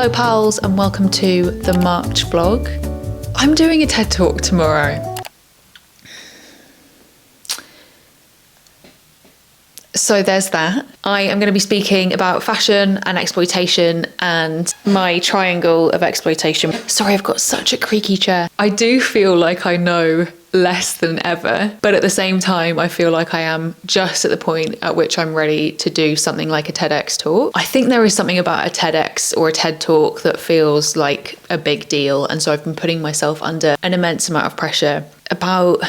Hello pals and welcome to the March vlog. I'm doing a TED Talk tomorrow. So there's that. I am going to be speaking about fashion and exploitation and my triangle of exploitation. Sorry, I've got such a creaky chair. I do feel like I know less than ever, but at the same time, I feel like I am just at the point at which I'm ready to do something like a TEDx talk. I think there is something about a TEDx or a TED talk that feels like a big deal. And so I've been putting myself under an immense amount of pressure. About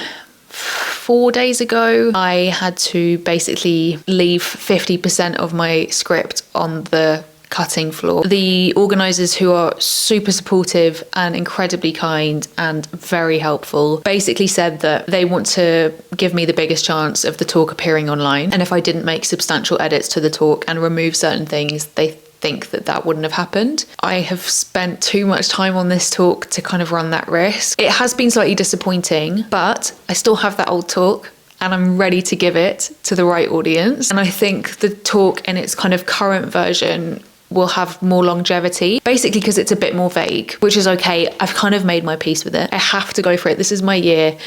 4 days ago, I had to basically leave 50% of my script on the cutting floor. The organisers, who are super supportive and incredibly kind and very helpful, basically said that they want to give me the biggest chance of the talk appearing online. And if I didn't make substantial edits to the talk and remove certain things, they think that that wouldn't have happened. I have spent too much time on this talk to kind of run that risk. It has been slightly disappointing, but I still have that old talk and I'm ready to give it to the right audience. And I think the talk in its kind of current version will have more longevity, basically because it's a bit more vague, which is okay. I've kind of made my peace with it. I have to go for it. This is my year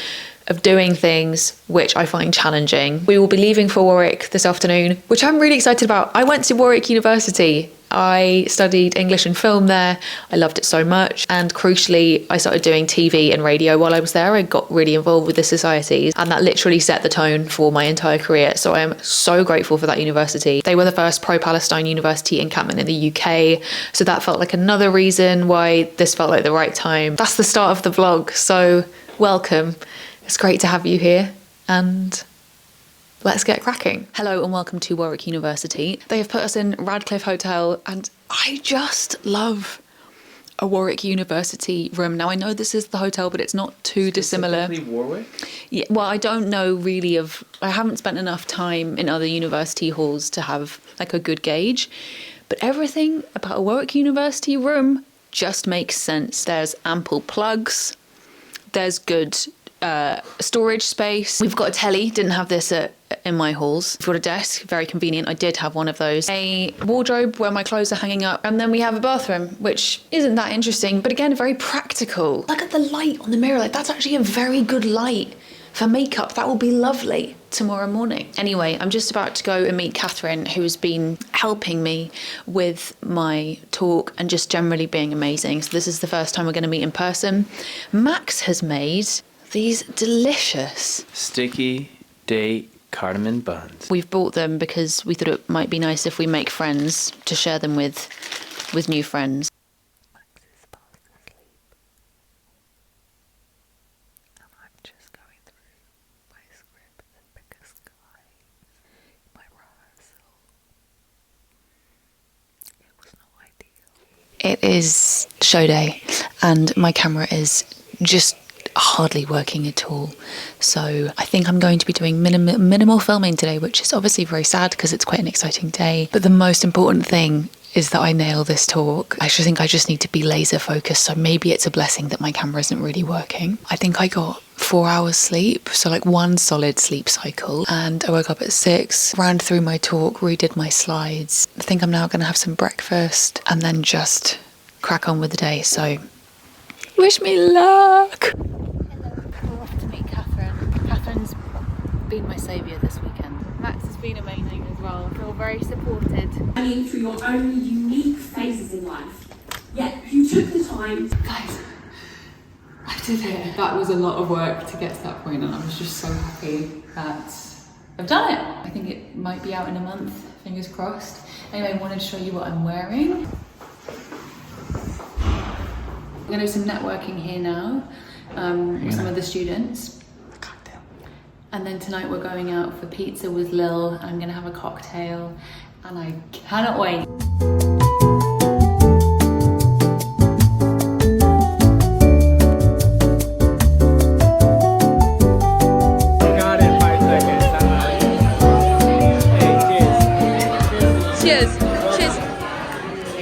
of doing things which I find challenging. We will be leaving for Warwick this afternoon, which I'm really excited about. I went to Warwick University. I studied English and film there. I loved it so much. And crucially, I started doing TV and radio while I was there. I got really involved with the societies and that literally set the tone for my entire career. So I am so grateful for that university. They were the first pro-Palestine university encampment in the UK. So that felt like another reason why this felt like the right time. That's the start of the vlog. So welcome. It's great to have you here and let's get cracking. Hello and welcome to Warwick University. They have put us in Radcliffe Hotel and I just love a Warwick University room. Now I know this is the hotel, but it's not too dissimilar. Warwick? Yeah, well, I don't know really I haven't spent enough time in other university halls to have like a good gauge, but everything about a Warwick University room just makes sense. There's ample plugs, there's good storage space. We've got a telly, didn't have this in my halls. We've got a desk, very convenient. I did have one of those. A wardrobe where my clothes are hanging up. And then we have a bathroom, which isn't that interesting, but again, very practical. Look at the light on the mirror. Like, that's actually a very good light for makeup. That will be lovely tomorrow morning. Anyway, I'm just about to go and meet Catherine, who's been helping me with my talk and just generally being amazing. So this is the first time we're going to meet in person. Max has made these delicious sticky date cardamom buns. We've bought them because we thought it might be nice if we make friends to share them with new friends. Max is fast asleep and I'm just going through my script because my rehearsal, it was not ideal. It is show day and my camera is just hardly working at all. So I think I'm going to be doing minimal filming today, which is obviously very sad because it's quite an exciting day. But the most important thing is that I nail this talk. I think I just need to be laser focused. So maybe it's a blessing that my camera isn't really working. I think I got 4 hours sleep, so like one solid sleep cycle. And I woke up at 6, ran through my talk, redid my slides. I think I'm now going to have some breakfast and then just crack on with the day. So wish me luck. We're off to meet Catherine. Catherine's been my saviour this weekend. Max has been amazing as well. I feel very supported. Aiming for your own unique phases in life. Yet you took the time. Guys, I did it. That was a lot of work to get to that point and I was just so happy that I've done it. I think it might be out in a month, fingers crossed. Anyway, I wanted to show you what I'm wearing. We're going to do some networking here now with some of the students. And then tonight we're going out for pizza with Lil. I'm going to have a cocktail and I cannot wait. Got it, 5 seconds. Hey, cheers. Cheers.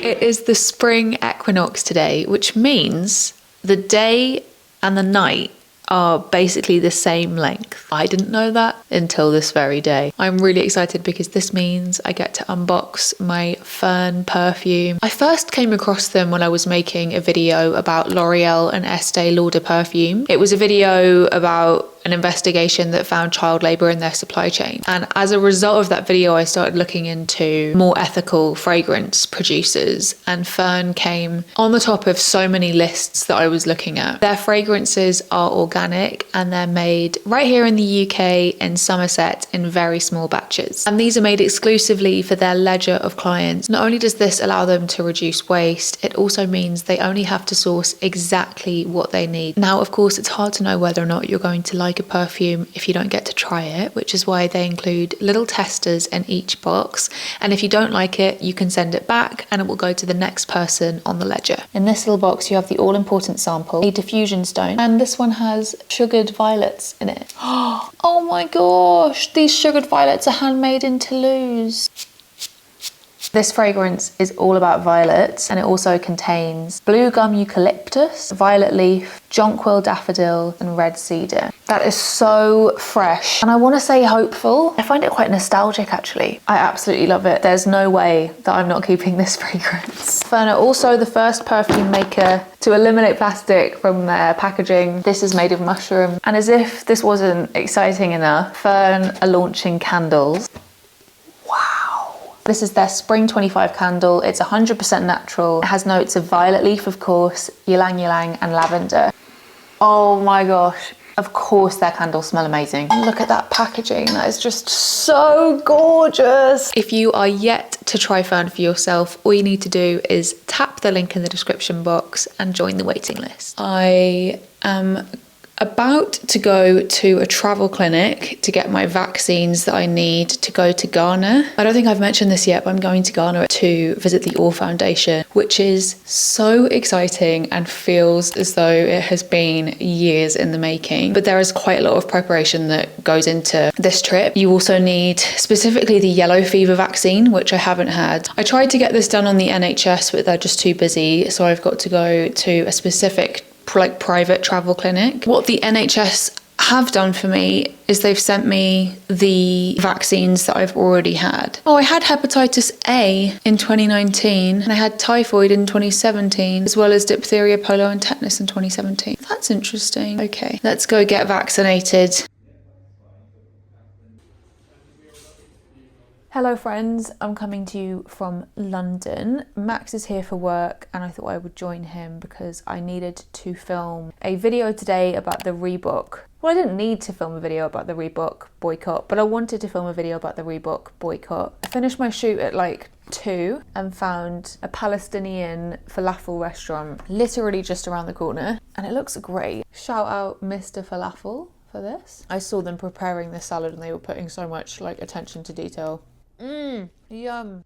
It is the spring equinox today, which means the day and the night are basically the same length. I didn't know that until this very day. I'm really excited because this means I get to unbox my Fern perfume. I first came across them when I was making a video about L'Oreal and Estee Lauder perfume. It was a video about an investigation that found child labour in their supply chain. And as a result of that video, I started looking into more ethical fragrance producers, and Fern came on the top of so many lists that I was looking at. Their fragrances are organic and they're made right here in the UK in Somerset in very small batches. And these are made exclusively for their ledger of clients. Not only does this allow them to reduce waste, it also means they only have to source exactly what they need. Now, of course, it's hard to know whether or not you're going to like a perfume if you don't get to try it, which is why they include little testers in each box. And if you don't like it, you can send it back and it will go to the next person on the ledger. In this little box, you have the all-important sample, a diffusion stone, and this one has sugared violets in it. Oh my gosh, these sugared violets are handmade in Toulouse. This fragrance is all about violets, and it also contains blue gum eucalyptus, violet leaf, jonquil daffodil, and red cedar. That is so fresh, and I want to say hopeful. I find it quite nostalgic actually. I absolutely love it. There's no way that I'm not keeping this fragrance. Fern are also the first perfume maker to eliminate plastic from their packaging. This is made of mushroom, and as if this wasn't exciting enough, Fern are launching candles. This is their Spring 25 candle. It's 100% natural. It has notes of violet leaf, of course, ylang ylang, and lavender. Oh my gosh. Of course their candles smell amazing. Look at that packaging. That is just so gorgeous. If you are yet to try Fern for yourself, all you need to do is tap the link in the description box and join the waiting list. I am about to go to a travel clinic to get my vaccines that I need to go to Ghana. I don't think I've mentioned this yet, but I'm going to Ghana to visit the All Foundation, which is so exciting and feels as though it has been years in the making. But there is quite a lot of preparation that goes into this trip. You also need specifically the yellow fever vaccine, which I haven't had. I tried to get this done on the NHS, but they're just too busy, so I've got to go to a specific private travel clinic. What the NHS have done for me is they've sent me the vaccines that I've already had. Oh, I had hepatitis A in 2019 and I had typhoid in 2017, as well as diphtheria, polio and tetanus in 2017. That's interesting. Okay, let's go get vaccinated. Hello friends, I'm coming to you from London. Max is here for work and I thought I would join him because I needed to film a video today about the Reebok. Well, I didn't need to film a video about the Reebok boycott, but I wanted to film a video about the Reebok boycott. I finished my shoot at like 2 and found a Palestinian falafel restaurant literally just around the corner and it looks great. Shout out Mr. Falafel for this. I saw them preparing this salad and they were putting so much like attention to detail. Yum.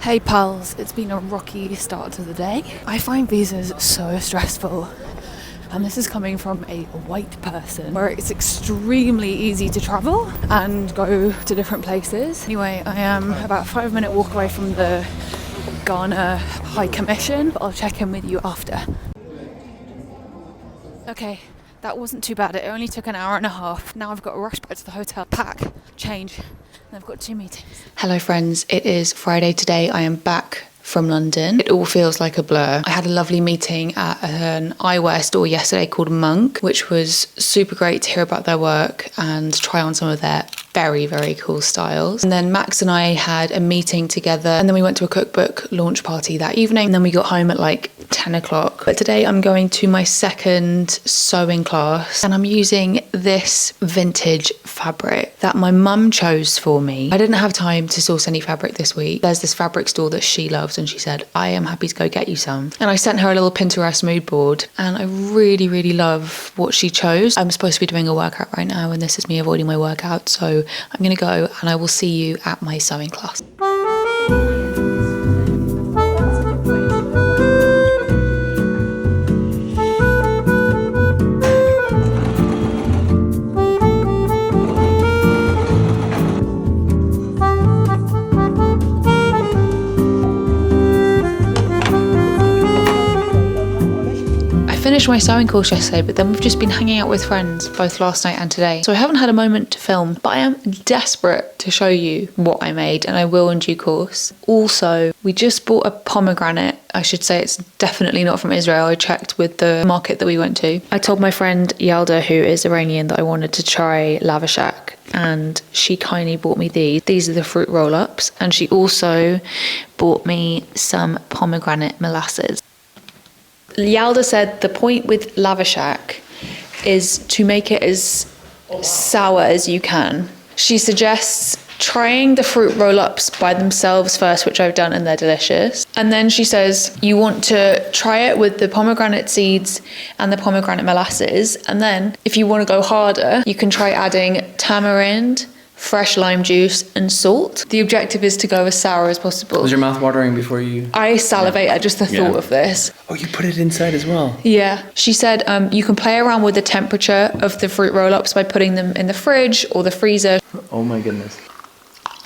Hey pals, it's been a rocky start to the day. I find visas so stressful, and this is coming from a white person where it's extremely easy to travel and go to different places. Anyway, I am about a 5-minute walk away from the Ghana High Commission, but I'll check in with you after. Okay. That wasn't too bad. It only took an hour and a half. Now I've got to rush back to the hotel, pack, change, and I've got 2 meetings. Hello friends, it is Friday today. I am back from London. It all feels like a blur. I had a lovely meeting at an eyewear store yesterday called Monk, which was super great to hear about their work and try on some of their very, very cool styles. And then Max and I had a meeting together and then we went to a cookbook launch party that evening and then we got home at like 10 o'clock. But today I'm going to my second sewing class and I'm using this vintage fabric that my mum chose for me. I didn't have time to source any fabric this week. There's this fabric store that she loves and she said, I am happy to go get you some. And I sent her a little Pinterest mood board and I really, really love what she chose. I'm supposed to be doing a workout right now and this is me avoiding my workout. So I'm gonna go and I will see you at my sewing class. finished my sewing course yesterday, but then we've just been hanging out with friends both last night and today. So I haven't had a moment to film, but I am desperate to show you what I made, and I will in due course. Also, we just bought a pomegranate. I should say it's definitely not from Israel. I checked with the market that we went to. I told my friend Yalda, who is Iranian, that I wanted to try Lava Shack, and she kindly bought me these. These are the fruit roll-ups, and she also bought me some pomegranate molasses. Yalda said the point with Lava Shack is to make it as sour as you can. She suggests trying the fruit roll-ups by themselves first, which I've done, and they're delicious. And then she says you want to try it with the pomegranate seeds and the pomegranate molasses. And then if you want to go harder, you can try adding tamarind, fresh lime juice and salt. The objective is to go as sour as possible. Was your mouth watering before you? I salivate at just the thought of this. Oh, you put it inside as well? Yeah. She said you can play around with the temperature of the fruit roll-ups by putting them in the fridge or the freezer. Oh my goodness.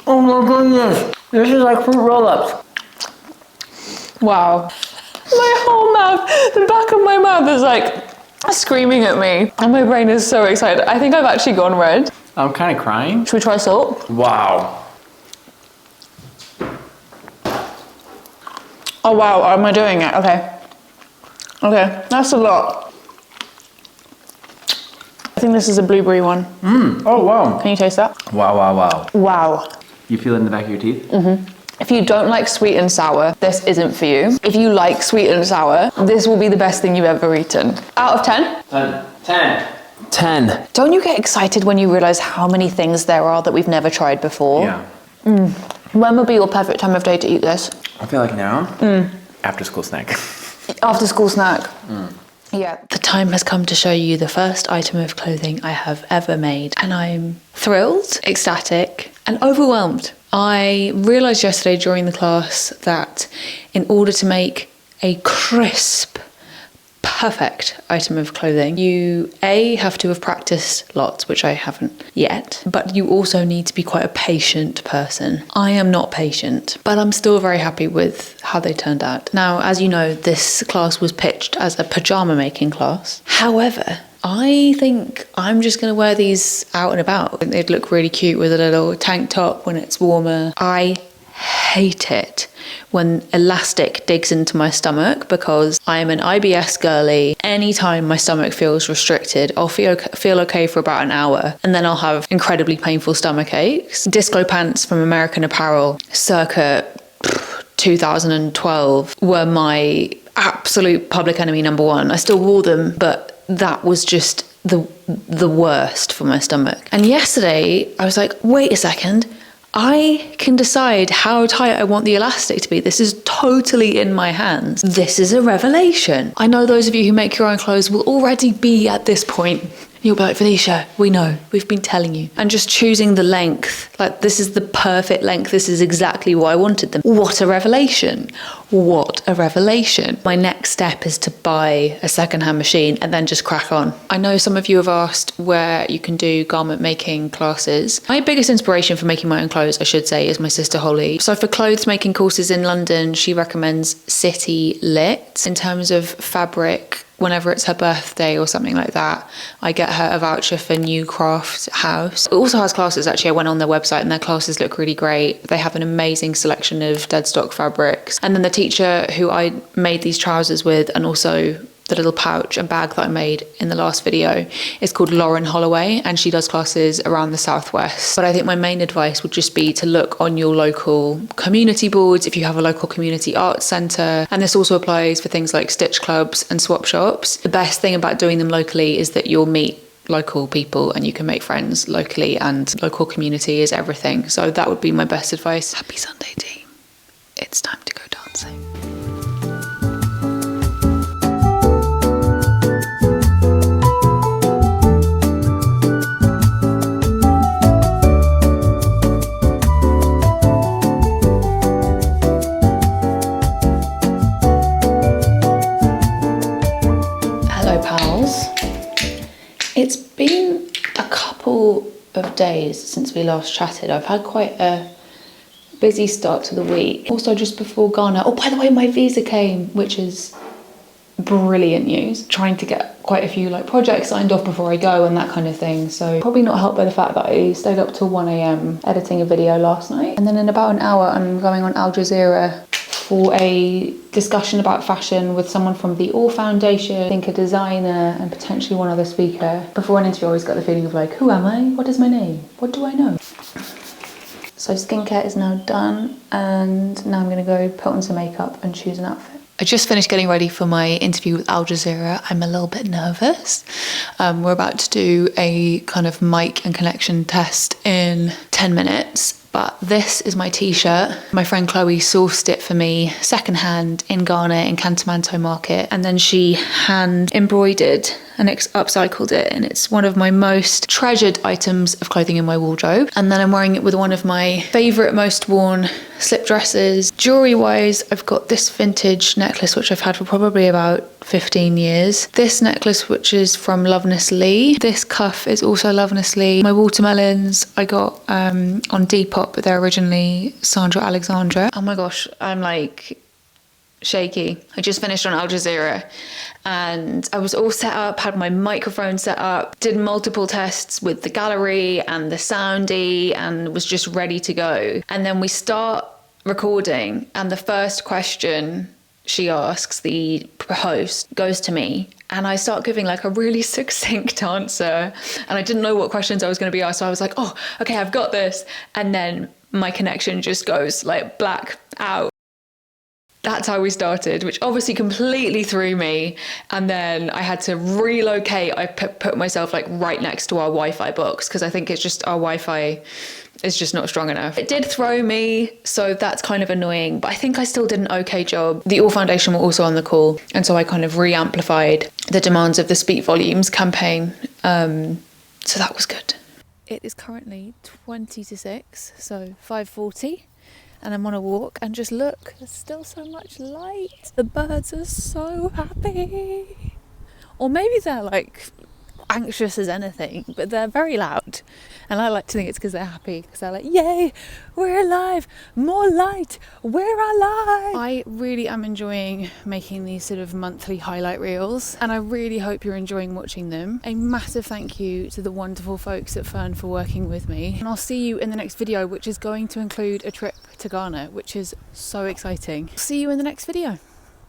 Oh my goodness. This is like fruit roll-ups. Wow. My whole mouth, the back of my mouth is like screaming at me. And my brain is so excited. I think I've actually gone red. I'm kind of crying. Should we try salt? Wow. Oh wow, am I doing it? Okay. Okay, that's a lot. I think this is a blueberry one. Oh wow. Can you taste that? Wow, wow, wow. Wow. You feel it in the back of your teeth? If you don't like sweet and sour, this isn't for you. If you like sweet and sour, this will be the best thing you've ever eaten. Out of 10? 10. 10. Don't you get excited when you realise how many things there are that we've never tried before? Yeah. When would be your perfect time of day to eat this? I feel like now, after school snack. After school snack. Yeah. The time has come to show you the first item of clothing I have ever made. And I'm thrilled, ecstatic, and overwhelmed. I realised yesterday during the class that in order to make a crisp, perfect item of clothing, you have to have practiced lots, which I haven't yet, but you also need to be quite a patient person. I am not patient, but I'm still very happy with how they turned out. Now, as you know, this class was pitched as a pajama making class. However, I think I'm just going to wear these out and about. They'd look really cute with a little tank top when it's warmer. I hate it when elastic digs into my stomach because I'm an IBS girly. Anytime my stomach feels restricted, I'll feel okay for about an hour and then I'll have incredibly painful stomach aches. Disco pants from American Apparel circa 2012 were my absolute public enemy number one. I still wore them, but that was just the worst for my stomach. And yesterday I was like, wait a second, I can decide how tight I want the elastic to be. This is totally in my hands. This is a revelation. I know those of you who make your own clothes will already be at this point. You'll be like, Felicia, we know, we've been telling you. And just choosing the length, like this is the perfect length. This is exactly what I wanted them. What a revelation. What a revelation. My next step is to buy a secondhand machine and then just crack on. I know some of you have asked where you can do garment making classes. My biggest inspiration for making my own clothes, I should say, is my sister Holly. So for clothes making courses in London, she recommends City Lit. In terms of fabric, whenever it's her birthday or something like that, I get her a voucher for New Craft House. It also has classes, actually. I went on their website and their classes look really great. They have an amazing selection of dead stock fabrics. And then the teacher who I made these trousers with, and also the little pouch and bag that I made in the last video, is called Lauren Holloway, and she does classes around the southwest. But I think my main advice would just be to look on your local community boards if you have a local community arts centre, and this also applies for things like stitch clubs and swap shops. The best thing about doing them locally is that you'll meet local people and you can make friends locally, and local community is everything. So that would be my best advice. Happy Sunday, team. It's time to go dancing. It's been a couple of days since we last chatted. I've had quite a busy start to the week. Also just before Ghana. Oh, by the way, my visa came, which is brilliant news. Trying to get quite a few like projects signed off before I go and that kind of thing. So probably not helped by the fact that I stayed up till 1 a.m. editing a video last night. And then in about an hour, I'm going on Al Jazeera for a discussion about fashion with someone from the All Foundation, I think a designer, and potentially one other speaker. Before an interview, I always got the feeling of like, who am I? What is my name? What do I know? So skincare is now done, and now I'm gonna go put on some makeup and choose an outfit. I just finished getting ready for my interview with Al Jazeera. I'm a little bit nervous. We're about to do a kind of mic and connection test in 10 minutes. But this is my t-shirt. My friend Chloe sourced it for me secondhand in Ghana in Cantamanto Market. And then she hand embroidered and upcycled it. And it's one of my most treasured items of clothing in my wardrobe. And then I'm wearing it with one of my favorite, most worn slip dresses. Jewelry wise, I've got this vintage necklace, which I've had for probably about 15 years. This necklace, which is from Loveness Lee. This cuff is also Loveness Lee. My watermelons I got on Depop, but they're originally Sandra Alexandra. Oh my gosh, I'm like shaky. I just finished on Al Jazeera and I was all set up, had my microphone set up, did multiple tests with the gallery and the soundy, and was just ready to go. And then we start recording, and the first question she asks, the host, goes to me, and I start giving like a really succinct answer, and I didn't know what questions I was going to be asked, so I was like, oh, okay, I've got this. And then my connection just goes like black out. That's how we started, which obviously completely threw me. And then I had to relocate. I put myself like right next to our Wi-Fi box because I think it's just our Wi-Fi is just not strong enough. It did throw me, so that's kind of annoying, but I think I still did an okay job. The All Foundation were also on the call, and so I kind of re-amplified the demands of the Speak Volumes campaign. So that was good. It is currently 20 to 6, so 5:40. And I'm on a walk, and just look, there's still so much light. The birds are so happy. Or maybe they're like anxious as anything, but they're very loud. And I like to think it's because they're happy, because they're like, yay, we're alive, more light, we're alive. I really am enjoying making these sort of monthly highlight reels, and I really hope you're enjoying watching them. A massive thank you to the wonderful folks at Fern for working with me, and I'll see you in the next video, which is going to include a trip to Ghana, which is so exciting. See you in the next video.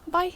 Bye.